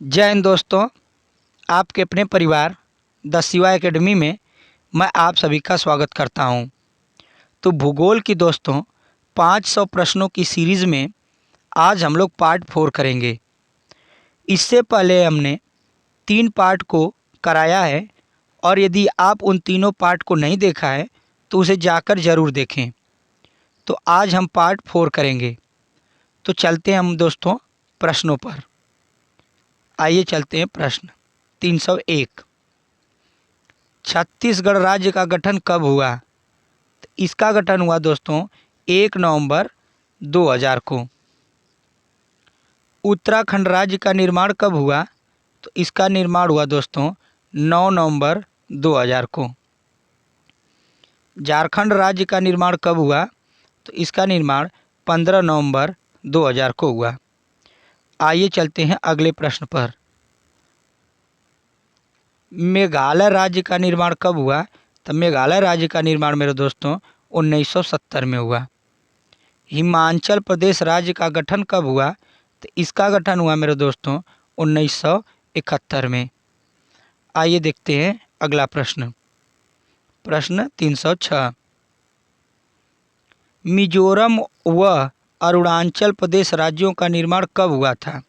जय हिंद दोस्तों। आपके अपने परिवार द शिवा एकेडमी में मैं आप सभी का स्वागत करता हूं। तो भूगोल की दोस्तों 500 प्रश्नों की सीरीज़ में आज हम लोग पार्ट 4 करेंगे। इससे पहले हमने 3 पार्ट को कराया है और यदि आप उन तीनों पार्ट को नहीं देखा है तो उसे जाकर ज़रूर देखें। तो आज हम पार्ट 4 करेंगे। तो चलते हैं हम दोस्तों प्रश्नों पर। आइए चलते हैं प्रश्न 301। छत्तीसगढ़ राज्य का गठन कब हुआ? तो इसका गठन हुआ दोस्तों 1 नवंबर 2000 को। उत्तराखंड राज्य का निर्माण कब हुआ? तो इसका निर्माण हुआ दोस्तों 9 नवंबर 2000 को। झारखंड राज्य का निर्माण कब हुआ? तो इसका निर्माण 15 नवंबर 2000 को हुआ। आइए चलते हैं अगले प्रश्न पर। मेघालय राज्य का निर्माण कब हुआ? तो मेघालय राज्य का निर्माण मेरे दोस्तों 1970 में हुआ। हिमाचल प्रदेश राज्य का गठन कब हुआ? तो इसका गठन हुआ मेरे दोस्तों 1971 में। आइए देखते हैं अगला प्रश्न। प्रश्न 306। मिजोरम व अरुणाचल प्रदेश राज्यों का निर्माण कब हुआ था?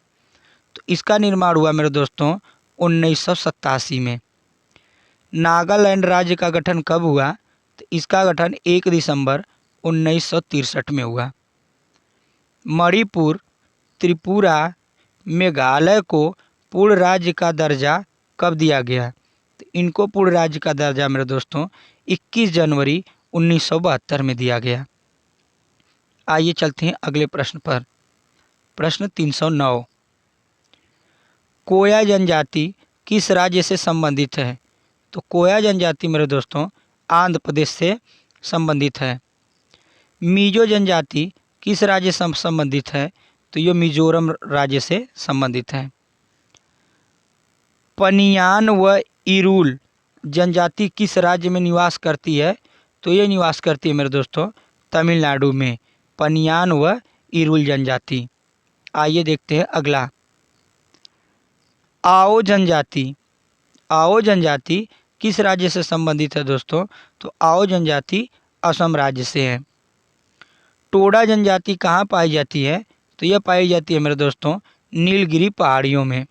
तो इसका निर्माण हुआ मेरे दोस्तों 1987 में। नागालैंड राज्य का गठन कब हुआ? तो इसका गठन 1 दिसंबर 1963 में हुआ। मणिपुर, त्रिपुरा, मेघालय को पूर्ण राज्य का दर्जा कब दिया गया? तो इनको पूर्ण राज्य का दर्जा मेरे दोस्तों 21 जनवरी 1972 में दिया गया। आइए चलते हैं अगले प्रश्न पर। प्रश्न 309। कोया जनजाति किस राज्य से संबंधित है? तो कोया जनजाति मेरे दोस्तों आंध्र प्रदेश से संबंधित है। मिजो जनजाति किस राज्य से संबंधित है? तो ये मिजोरम राज्य से संबंधित है। पनियान व इरुल जनजाति किस राज्य में निवास करती है? तो ये निवास करती है मेरे दोस्तों तमिलनाडु में, पनियान व इरुल जनजाति। आइए देखते हैं अगला। आओ जनजाति किस राज्य से संबंधित है दोस्तों? तो आओ जनजाति असम राज्य से है। टोडा जनजाति कहाँ पाई जाती है? तो यह पाई जाती है मेरे दोस्तों नीलगिरी पहाड़ियों में।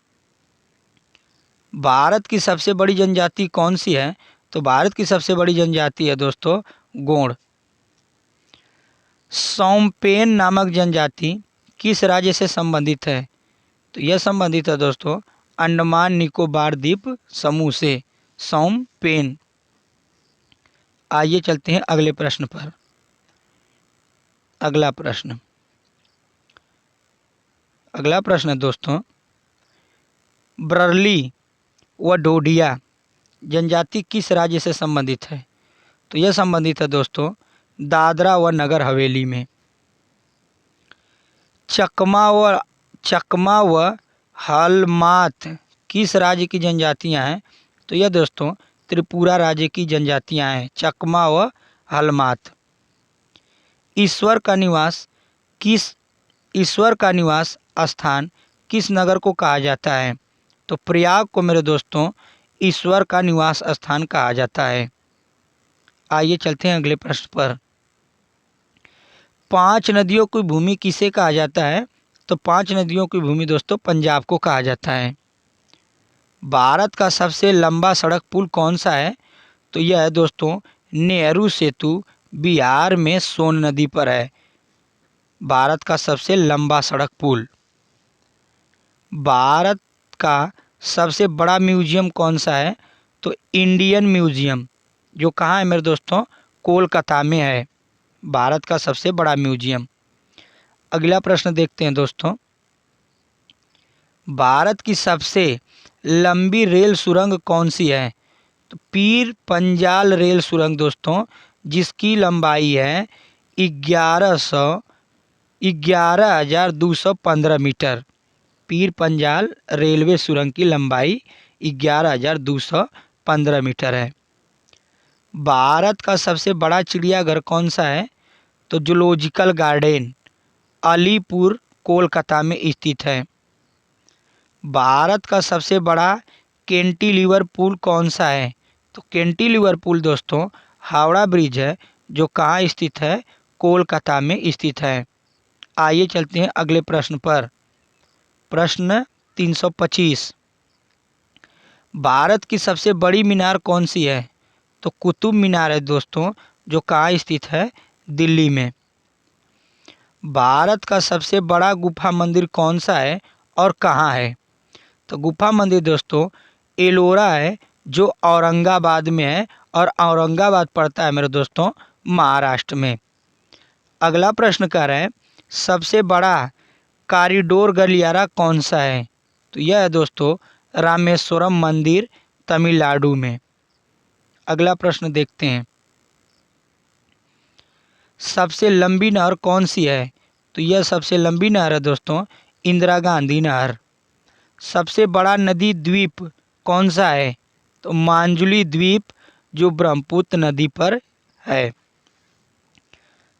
भारत की सबसे बड़ी जनजाति कौन सी है? तो भारत की सबसे बड़ी जनजाति है दोस्तों गोंड। सोमपेन नामक जनजाति किस राज्य से संबंधित है? तो यह संबंधित है दोस्तों अंडमान निकोबार द्वीप समूह से, सोमपेन। आइए चलते हैं अगले प्रश्न पर। अगला प्रश्न दोस्तों ब्ररली व डोडिया जनजाति किस राज्य से संबंधित है? तो यह संबंधित है दोस्तों दादरा व नगर हवेली में। चकमा व हलमात किस राज्य की जनजातियां हैं? तो यह दोस्तों त्रिपुरा राज्य की जनजातियां हैं, चकमा व हलमात। ईश्वर का निवास स्थान किस नगर को कहा जाता है? तो प्रयाग को मेरे दोस्तों ईश्वर का निवास स्थान कहा जाता है। आइए चलते हैं अगले प्रश्न पर। 5 नदियों की भूमि किसे कहा जाता है? तो 5 नदियों की भूमि दोस्तों पंजाब को कहा जाता है। भारत का सबसे लंबा सड़क पुल कौन सा है? तो यह है दोस्तों नेहरू सेतु, बिहार में सोन नदी पर है भारत का सबसे लंबा सड़क पुल। भारत का सबसे बड़ा म्यूजियम कौन सा है? तो इंडियन म्यूजियम, जो कहाँ है मेरे दोस्तों कोलकाता में है, भारत का सबसे बड़ा म्यूजियम। अगला प्रश्न देखते हैं दोस्तों। भारत की सबसे लंबी रेल सुरंग कौन सी है? तो पीर पंजाल रेल सुरंग दोस्तों, जिसकी लंबाई है 11,215 मीटर। पीर पंजाल रेलवे सुरंग की लंबाई 11,215 मीटर है। भारत का सबसे बड़ा चिड़ियाघर कौन सा है? तो जूलॉजिकल गार्डन अलीपुर कोलकाता में स्थित है। भारत का सबसे बड़ा कैंटिलीवर पुल कौन सा है? तो कैंटिलीवर पुल दोस्तों हावड़ा ब्रिज है, जो कहाँ स्थित है? कोलकाता में स्थित है। आइए चलते हैं अगले प्रश्न पर। प्रश्न 325। भारत की सबसे बड़ी मीनार कौन सी है? तो कुतुब मीनार है दोस्तों, जो कहाँ स्थित है? दिल्ली में। भारत का सबसे बड़ा गुफा मंदिर कौन सा है और कहाँ है? तो गुफा मंदिर दोस्तों एलोरा है, जो औरंगाबाद में है, और औरंगाबाद पड़ता है मेरे दोस्तों महाराष्ट्र में। अगला प्रश्न कह रहे हैं सबसे बड़ा कॉरिडोर गलियारा कौन सा है? तो यह है दोस्तों रामेश्वरम मंदिर, तमिलनाडु में। अगला प्रश्न देखते हैं। सबसे लंबी नहर कौन सी है? तो यह सबसे लंबी नहर है दोस्तों इंदिरा गांधी नहर। सबसे बड़ा नदी द्वीप कौन सा है? तो मांजुली द्वीप, जो ब्रह्मपुत्र नदी पर है।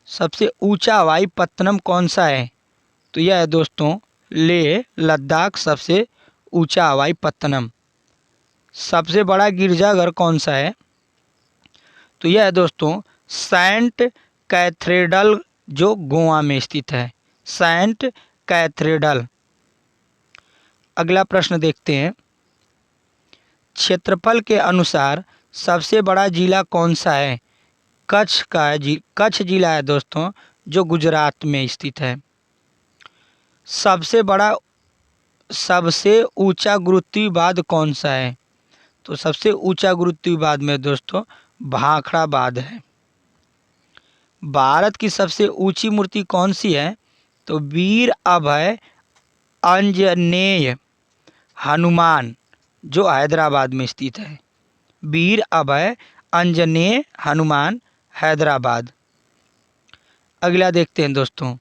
सबसे ऊंचा हवाई पत्तनम कौन सा है? तो यह है दोस्तों लेह लद्दाख सबसे ऊंचा हवाई पत्तनम। सबसे बड़ा गिरजाघर कौन सा है? तो यह है दोस्तों सेंट कैथेड्रल, जो गोवा में स्थित है। Saint cathedral. अगला प्रश्न देखते हैं। क्षेत्रफल के अनुसार सबसे बड़ा जिला कौन सा है? कच्छ जिला है दोस्तों, जो गुजरात में स्थित है। सबसे ऊंचा गुरुत्वीय बांध कौन सा है? तो सबसे ऊंचा गुरुत्वीय बांध में दोस्तों भाखड़ा बांध है। भारत की सबसे ऊंची मूर्ति कौन सी है? तो वीर अभय आंजनेय हनुमान, जो हैदराबाद में स्थित है। वीर अभय आंजनेय हनुमान, हैदराबाद। अगला देखते हैं दोस्तों।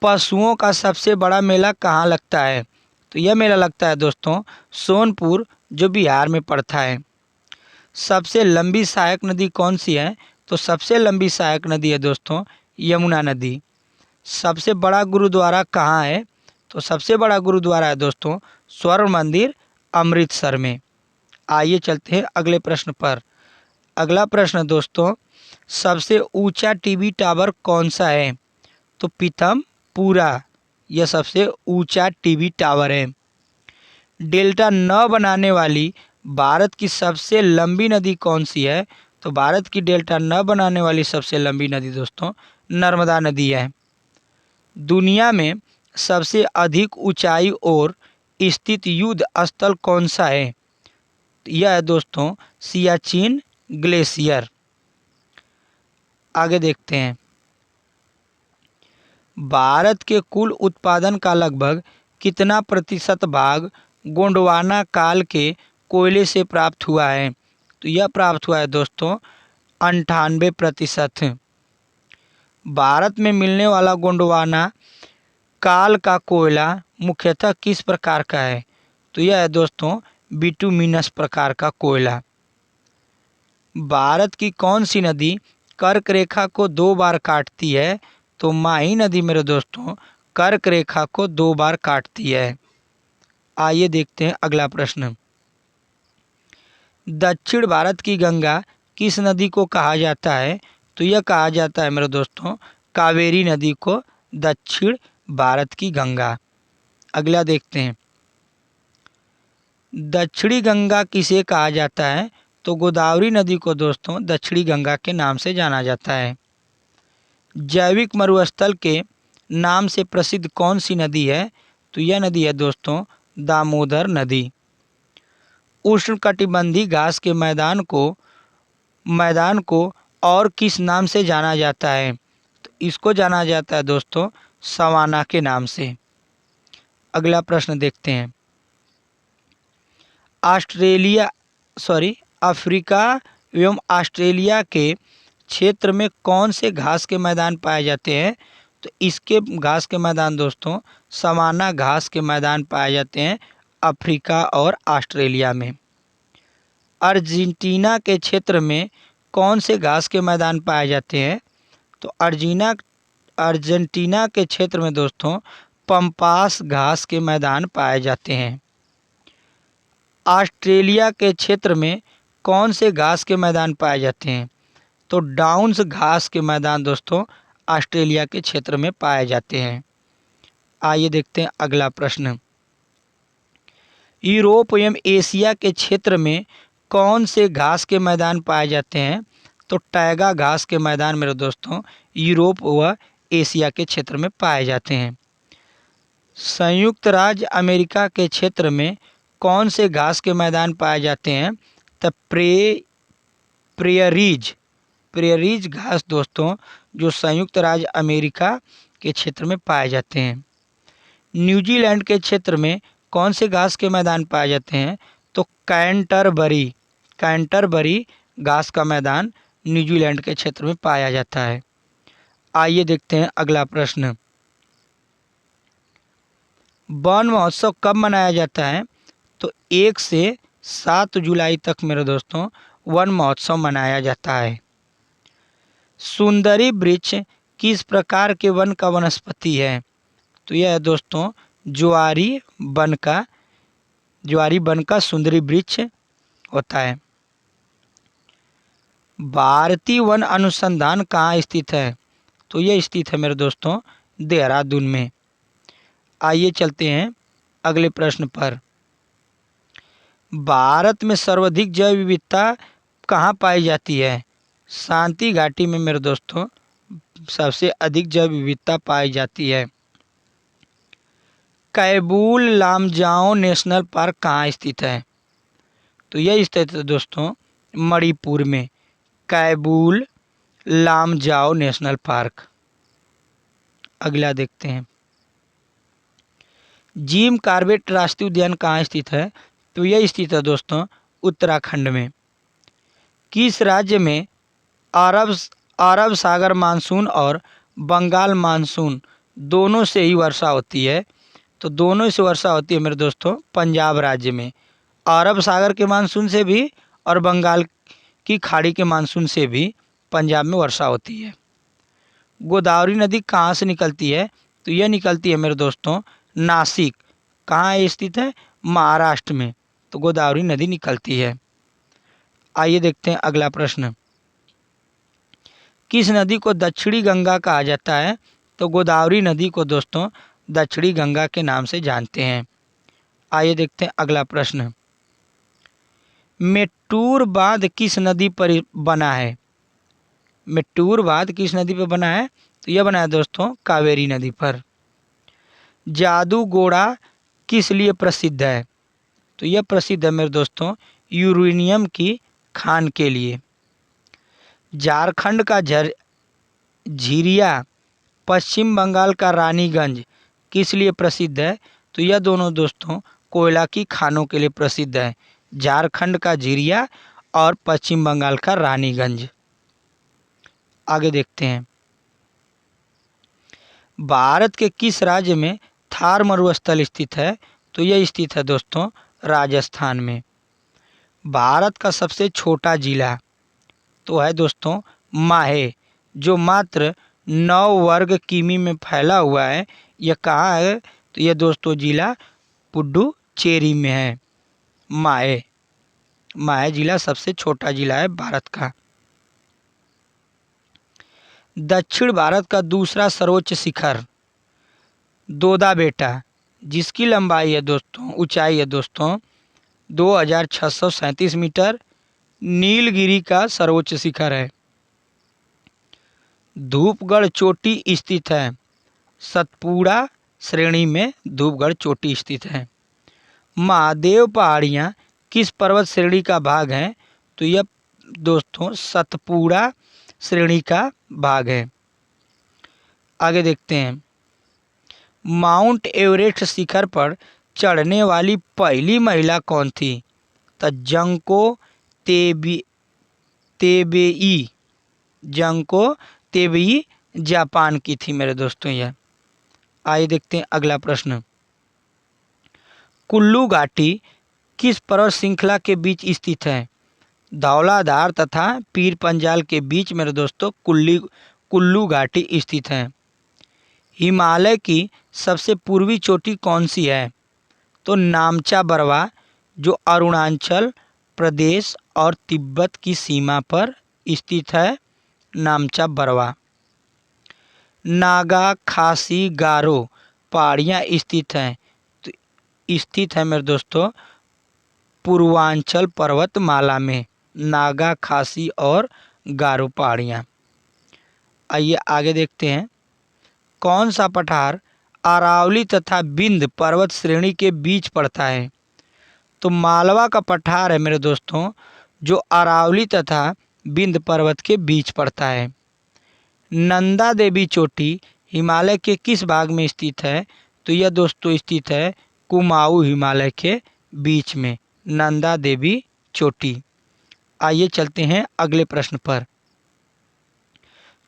पशुओं का सबसे बड़ा मेला कहाँ लगता है? तो यह मेला लगता है दोस्तों सोनपुर, जो बिहार में पड़ता है। सबसे लंबी सहायक नदी कौन सी है? तो सबसे लंबी सहायक नदी है दोस्तों यमुना नदी। सबसे बड़ा गुरुद्वारा कहाँ है? तो सबसे बड़ा गुरुद्वारा है दोस्तों स्वर्ण मंदिर, अमृतसर में। आइए चलते हैं अगले प्रश्न पर। अगला प्रश्न दोस्तों सबसे ऊंचा टीवी टावर कौन सा है? तो पीथमपुरा, यह सबसे ऊंचा टीवी टावर है। डेल्टा न बनाने वाली भारत की सबसे लंबी नदी कौन सी है? तो भारत की डेल्टा न बनाने वाली सबसे लंबी नदी दोस्तों नर्मदा नदी है। दुनिया में सबसे अधिक ऊंचाई और स्थित युद्ध स्थल कौन सा है? यह है दोस्तों सियाचिन ग्लेशियर। आगे देखते हैं। भारत के कुल उत्पादन का लगभग कितना प्रतिशत भाग गोंडवाना काल के कोयले से प्राप्त हुआ है? तो यह प्राप्त हुआ है दोस्तों 98%। भारत में मिलने वाला गोंडवाना काल का कोयला मुख्यतः किस प्रकार का है? तो यह है दोस्तों बिटुमिनस प्रकार का कोयला। भारत की कौन सी नदी कर्क रेखा को 2 बार काटती है? तो माही नदी मेरे दोस्तों कर्क रेखा को 2 बार काटती है। आइए देखते हैं अगला प्रश्न। दक्षिण भारत की गंगा किस नदी को कहा जाता है? तो यह कहा जाता है मेरे दोस्तों कावेरी नदी को दक्षिण भारत की गंगा। अगला देखते हैं। दक्षिणी गंगा किसे कहा जाता है? तो गोदावरी नदी को दोस्तों दक्षिणी गंगा के नाम से जाना जाता है। जैविक मरुस्थल के नाम से प्रसिद्ध कौन सी नदी है? तो यह नदी है दोस्तों दामोदर नदी। उष्णकटिबंधीय घास के मैदान को और किस नाम से जाना जाता है? तो इसको जाना जाता है दोस्तों सवाना के नाम से। अगला प्रश्न देखते हैं। अफ्रीका एवं ऑस्ट्रेलिया के क्षेत्र में कौन से घास के मैदान पाए जाते हैं? तो इसके घास के मैदान दोस्तों सवाना घास के मैदान पाए जाते हैं अफ्रीका और ऑस्ट्रेलिया में। अर्जेंटीना के क्षेत्र में कौन से घास के मैदान पाए जाते हैं? तो अर्जेंटीना के क्षेत्र में दोस्तों पम्पास घास के मैदान पाए जाते हैं। ऑस्ट्रेलिया के क्षेत्र में कौन से घास के मैदान पाए जाते हैं? तो डाउन्स घास के मैदान दोस्तों ऑस्ट्रेलिया के क्षेत्र में पाए जाते हैं। आइए देखते हैं अगला प्रश्न। यूरोप एवं एशिया के क्षेत्र में कौन से घास के मैदान पाए जाते हैं? तो टैगा घास के मैदान मेरे दोस्तों यूरोप व एशिया के क्षेत्र में पाए जाते हैं। संयुक्त राज्य अमेरिका के क्षेत्र में कौन से घास के मैदान पाए जाते हैं? तो प्रेयरीज घास दोस्तों जो संयुक्त राज्य अमेरिका के क्षेत्र में पाए जाते हैं। न्यूजीलैंड के क्षेत्र में कौन से घास के मैदान पाए जाते हैं? तो कैंटरबरी घास का मैदान न्यूजीलैंड के क्षेत्र में पाया जाता है। आइए देखते हैं अगला प्रश्न। वन महोत्सव कब मनाया जाता है? तो 1 से 7 जुलाई तक मेरे दोस्तों वन महोत्सव मनाया जाता है। सुंदरी वृक्ष किस प्रकार के वन का वनस्पति है? तो यह है दोस्तों ज्वारी वन का सुंदरी वृक्ष होता है। भारतीय वन अनुसंधान कहाँ स्थित है? तो यह स्थित है मेरे दोस्तों देहरादून में। आइए चलते हैं अगले प्रश्न पर। भारत में सर्वाधिक जैव विविधता कहाँ पाई जाती है? शांति घाटी में मेरे दोस्तों सबसे अधिक जैव विविधता पाई जाती है। कैबूल लामजाओ नेशनल पार्क कहाँ स्थित है? तो यह स्थित है दोस्तों मणिपुर में, कैबूल लामजाओ नेशनल पार्क। अगला देखते हैं। जिम कॉर्बेट राष्ट्रीय उद्यान कहाँ स्थित है? तो यह स्थित है दोस्तों उत्तराखंड में। किस राज्य में अरब सागर मानसून और बंगाल मानसून दोनों से ही वर्षा होती है? तो दोनों से वर्षा होती है मेरे दोस्तों पंजाब राज्य में। अरब सागर के मानसून से भी और बंगाल की खाड़ी के मानसून से भी पंजाब में वर्षा होती है। गोदावरी नदी कहाँ से निकलती है? तो यह निकलती है मेरे दोस्तों नासिक। कहाँ स्थित है? महाराष्ट्र में। तो गोदावरी नदी निकलती है। आइए देखते हैं अगला प्रश्न। किस नदी को दक्षिणी गंगा कहा जाता है? तो गोदावरी नदी को दोस्तों दक्षिणी गंगा के नाम से जानते हैं। आइए देखते हैं अगला प्रश्न। मेट्टूर बांध किस नदी पर बना है? मेट्टूर बांध किस नदी पर बना है? तो यह बना है दोस्तों कावेरी नदी पर। जादूगोड़ा किस लिए प्रसिद्ध है? तो यह प्रसिद्ध है मेरे दोस्तों यूरेनियम की खान के लिए। झारखंड का झिरिया, पश्चिम बंगाल का रानीगंज किस लिए प्रसिद्ध है? तो यह दोनों दोस्तों कोयला की खानों के लिए प्रसिद्ध है, झारखंड का झिरिया और पश्चिम बंगाल का रानीगंज। आगे देखते हैं। भारत के किस राज्य में थार मरुस्थल स्थित है? तो यह स्थित है दोस्तों राजस्थान में। भारत का सबसे छोटा जिला तो है दोस्तों माहे, जो मात्र 9 वर्ग किमी में फैला हुआ है। यह कहाँ है? तो यह दोस्तों जिला पुडुचेरी में है। माहे जिला सबसे छोटा जिला है भारत का। दक्षिण भारत का दूसरा सर्वोच्च शिखर दोदा बेटा, जिसकी लंबाई है दोस्तों ऊंचाई है दोस्तों 2637 मीटर, नीलगिरी का सर्वोच्च शिखर है। धूपगढ़ चोटी स्थित है सतपुड़ा श्रेणी में, धूपगढ़ चोटी स्थित है। महादेव पहाड़ियाँ किस पर्वत श्रेणी का भाग हैं? तो यह दोस्तों सतपुड़ा श्रेणी का भाग है। आगे देखते हैं। माउंट एवरेस्ट शिखर पर चढ़ने वाली पहली महिला कौन थी? तो जंको तेबेई जापान की थी मेरे दोस्तों यह। आइए देखते हैं अगला प्रश्न। कुल्लू घाटी किस पर्वत श्रृंखला के बीच स्थित है? धौलाधार तथा पीर पंजाल के बीच मेरे दोस्तों कुल्लू घाटी स्थित है। हिमालय की सबसे पूर्वी चोटी कौन सी है? तो नामचा बरवा, जो अरुणाचल प्रदेश और तिब्बत की सीमा पर स्थित है, नामचा बरवा। नागा, खासी, गारो पहाड़ियाँ स्थित हैं, तो स्थित है मेरे दोस्तों पूर्वांचल पर्वतमाला में, नागा, खासी और गारो पहाड़ियाँ। आइए आगे देखते हैं। कौन सा पठार अरावली तथा विंध्य पर्वत श्रेणी के बीच पड़ता है? तो मालवा का पठार है मेरे दोस्तों, जो अरावली तथा विंध्य पर्वत के बीच पड़ता है। नंदा देवी चोटी हिमालय के किस भाग में स्थित है? तो यह दोस्तों स्थित है कुमाऊं हिमालय के बीच में, नंदा देवी चोटी। आइए चलते हैं अगले प्रश्न पर।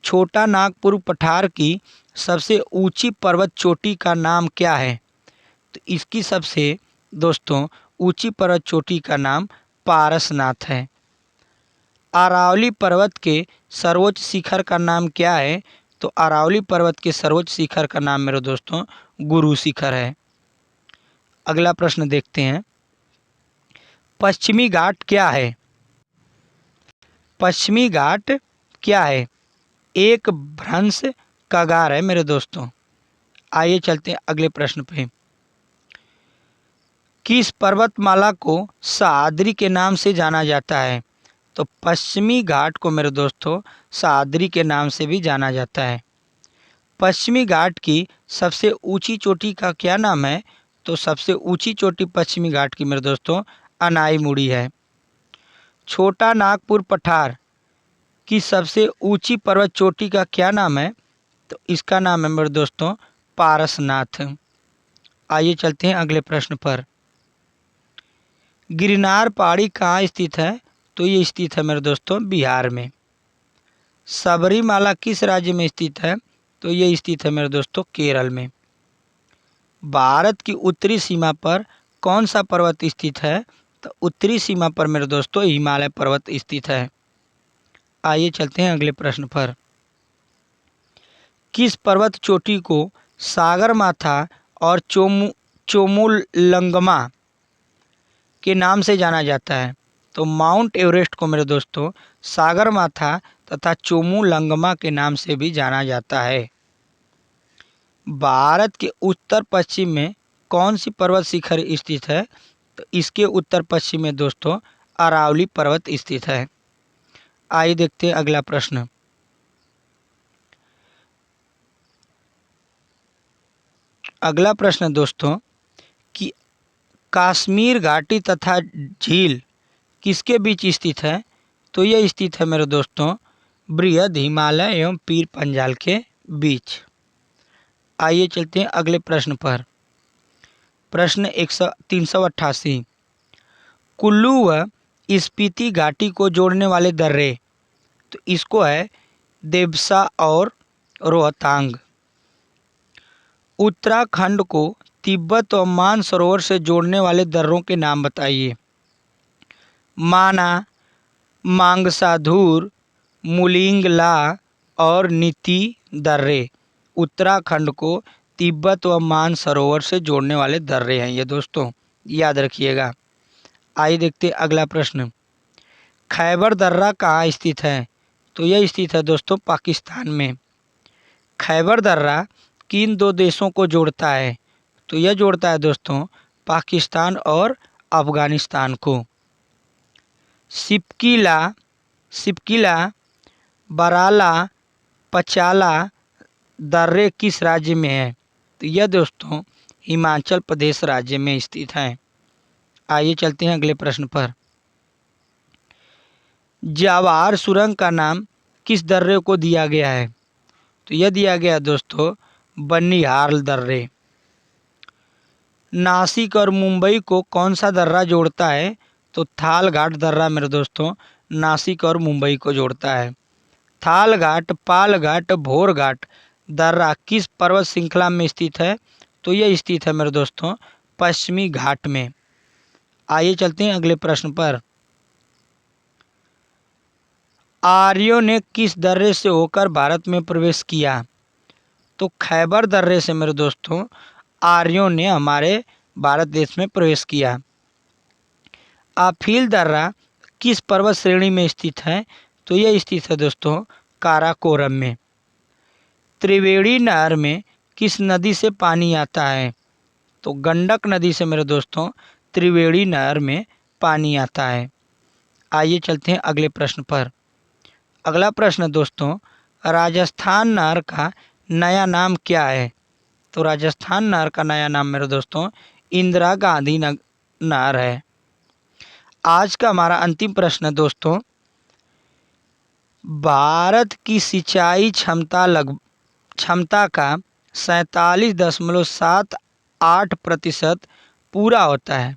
छोटा नागपुर पठार की सबसे ऊंची पर्वत चोटी का नाम क्या है? तो इसकी सबसे दोस्तों ऊंची पर्वत चोटी का नाम पारसनाथ है। अरावली पर्वत के सर्वोच्च शिखर का नाम क्या है? तो अरावली पर्वत के सर्वोच्च शिखर का नाम मेरे दोस्तों गुरु शिखर है। अगला प्रश्न देखते हैं। पश्चिमी घाट क्या है? पश्चिमी घाट क्या है? एक भ्रंश कगार है मेरे दोस्तों। आइए चलते हैं अगले प्रश्न पे। किस पर्वतमाला को सह्याद्री के नाम से जाना जाता है? तो पश्चिमी घाट को मेरे दोस्तों सह्याद्री के नाम से भी जाना जाता है। पश्चिमी घाट की सबसे ऊंची चोटी का क्या नाम है? तो सबसे ऊंची चोटी पश्चिमी घाट की मेरे दोस्तों अनाईमुड़ी है। छोटा नागपुर पठार की सबसे ऊंची पर्वत चोटी का क्या नाम है? तो इसका नाम है मेरे दोस्तों पारसनाथ। आइए चलते हैं अगले प्रश्न पर। गिरनार पहाड़ी कहाँ स्थित है? तो ये स्थित है मेरे दोस्तों बिहार में। सबरीमाला किस राज्य में स्थित है? तो ये स्थित है मेरे दोस्तों केरल में। भारत की उत्तरी सीमा पर कौन सा पर्वत स्थित है? तो उत्तरी सीमा पर मेरे दोस्तों हिमालय पर्वत स्थित है। आइए चलते हैं अगले प्रश्न पर। किस पर्वत चोटी को सागरमाथा और चोमुलंगमा के नाम से जाना जाता है? तो माउंट एवरेस्ट को मेरे दोस्तों सागरमाथा तथा चोमुलंगमा के नाम से भी जाना जाता है। भारत के उत्तर पश्चिम में कौन सी पर्वत शिखर स्थित है? तो इसके उत्तर पश्चिम में दोस्तों अरावली पर्वत स्थित है। आइए देखते हैं अगला प्रश्न। अगला प्रश्न दोस्तों कि कश्मीर घाटी तथा झील किसके बीच स्थित है? तो यह स्थित है मेरे दोस्तों बृहद हिमालय एवं पीर पंजाल के बीच। आइए चलते हैं अगले प्रश्न पर। प्रश्न 388। कुल्लू व स्पीति घाटी को जोड़ने वाले दर्रे, तो इसको है देवसा और रोहतांग। उत्तराखंड को तिब्बत और मानसरोवर से जोड़ने वाले दर्रों के नाम बताइए। माना, मांगसाधुर, मुलिंगला और नीति दर्रे उत्तराखंड को तिब्बत व मानसरोवर से जोड़ने वाले दर्रे हैं ये दोस्तों, याद रखिएगा। आइए देखते हैं अगला प्रश्न। खैबर दर्रा कहाँ स्थित है? तो यह स्थित है दोस्तों पाकिस्तान में। खैबर दर्रा किन दो देशों को जोड़ता है? तो यह जोड़ता है दोस्तों पाकिस्तान और अफगानिस्तान को। सिपकिला, बराला, पचाला दर्रे किस राज्य में है? तो यह दोस्तों हिमाचल प्रदेश राज्य में स्थित है। आइए चलते हैं अगले प्रश्न पर। जवाहर सुरंग का नाम किस दर्रे को दिया गया है? तो यह दिया गया दोस्तों बनिहाल दर्रे। नासिक और मुंबई को कौन सा दर्रा जोड़ता है? तो थाल घाट दर्रा मेरे दोस्तों नासिक और मुंबई को जोड़ता है। थाल घाट, पाल घाट, भोर घाट दर्रा किस पर्वत श्रृंखला में स्थित है? तो यह स्थित है मेरे दोस्तों पश्चिमी घाट में। आइए चलते हैं अगले प्रश्न पर। आर्यों ने किस दर्रे से होकर भारत में प्रवेश किया? तो खैबर दर्रे से मेरे दोस्तों आर्यों ने हमारे भारत देश में प्रवेश किया। आफील दर्रा किस पर्वत श्रेणी में स्थित है? तो यह स्थित है दोस्तों काराकोरम में। त्रिवेणी नहर में किस नदी से पानी आता है? तो गंडक नदी से मेरे दोस्तों त्रिवेणी नहर में पानी आता है। आइए चलते हैं अगले प्रश्न पर। अगला प्रश्न दोस्तों, राजस्थान नहर का नया नाम क्या है? तो राजस्थान नहर का नया नाम मेरे दोस्तों इंदिरा गांधी नहर है। आज का हमारा अंतिम प्रश्न दोस्तों, भारत की सिंचाई क्षमता का 47.78% पूरा होता है।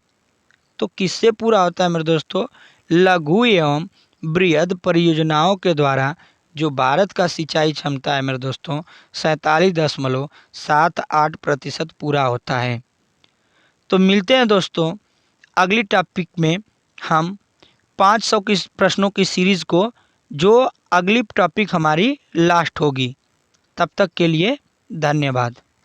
तो किससे पूरा होता है मेरे दोस्तों? लघु एवं बृहद परियोजनाओं के द्वारा जो भारत का सिंचाई क्षमता है मेरे दोस्तों 47.78% पूरा होता है। तो मिलते हैं दोस्तों अगली टॉपिक में। हम 500 की प्रश्नों की सीरीज़ को, जो अगली टॉपिक हमारी लास्ट होगी। तब तक के लिए धन्यवाद।